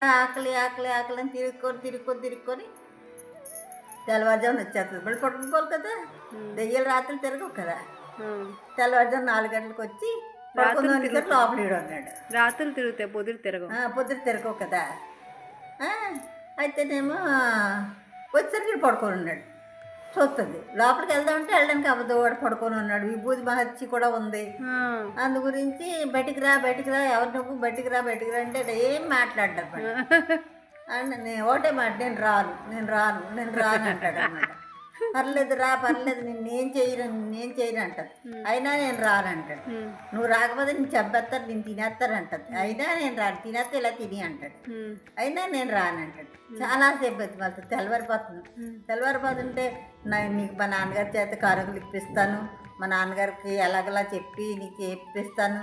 ఆకలి, ఆకలి, ఆకలి అని తిరుక్కొని తెల్లవారుజామున వచ్చేస్తది. మళ్ళీ పడుకోవాలి కదా! హ్మ్. దెయ్యాలు రాత్రులు తిరగవు కదా! ఆ! తెల్లవారుజామున 4 గంటలకొచ్చి రాత్రులు పడుకుందామనేసరికి తిరుగుతాయి. లోపలీడున్నాడు. రాత్రులు తిరుగుతాయి. పొద్దున తిరగవు. పొద్దున తిరగవు కదా! ఆ! అయితేనేమో వచ్చేసరికి ఈడు పడుకొనున్నాడు. చూస్తది. లోపలికెళ్దామంటే ఎళ్ళడానికి అవ్వదు. వాడు పడుకొనున్నాడు. విభూది మహర్షి కూడా ఉంది. ఆ! అందు గురించి బయటికి రా, బయటికి రా, ఎవరు నువ్వు బయటికి రా, బయటికి రా అంటే ఏం మాట్లాడడనమాట. అండ్ ఒకటే మాట నేను రాను అంటాడనమాట. పర్లేదు రా, పర్లేదు నేనేం చేయను అంటది. హ్మ్. అయినా నేను రానంటాడు. హ్మ్. నువ్వు రాకపోతే నేను చంపేస్తారు, నేను తినేస్తానంటది. అయినా నేను రాను, తినేస్తే ఇలా తిని అంటాడు. హ్మ్. అయినా నేను రానంటాడు. చాలా సేపు బతిమాలుతుంది. తెల్లవారిపోతుంది. హ్మ్. తెల్లవారిపోతుంటే నీకు మా నాన్నగారి చేత కానుకలు ఇప్పిస్తాను, మా నాన్నగారికి ఎలాగలా చెప్పి నీకు ఇప్పిస్తాను,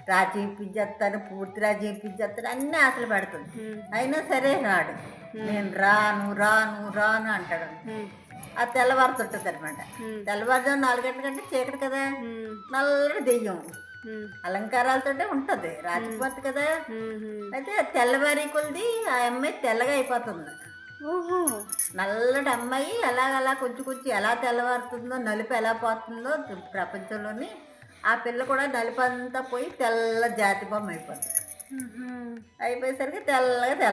రాజీ ఇప్పించేస్తాను, పూర్తి రాజీ ఇప్పించేస్తాను అన్నీ ఆశలు పెడుతుంది. హ్మ్. అయినా సరే రాడు. నేను రాను అంటాడు. హ్మ్. ఆ తెల్లవారుతుంటుంది అనమాట. హ్మ్. తెల్లవారుజాము 4 గంటల కంటే చీకటి కదా, హ్మ్. నల్లటి దెయ్యం హ్మ్. అలంకారాలతోటే ఉంటుంది, హ్మ్. రాజకుమార్తె కదా. హుహు. అయితే తెల్లవారి కొలిది ఆ అమ్మాయి తెల్లగా అయిపోతుంది. ఓహో! నల్లటి అమ్మాయి అలాగలా కొంచెం కొంచెం ఎలా తెల్లవారుతుందో, నలుపు ఎలా పోతుందో ప్రపంచంలోని ఆ పిల్ల కూడా నలుపంతా పోయి తెల్ల జాతి బొమ్మ అయిపోతుంది. ఆహా! అయిపోయేసరికి తెల్లగా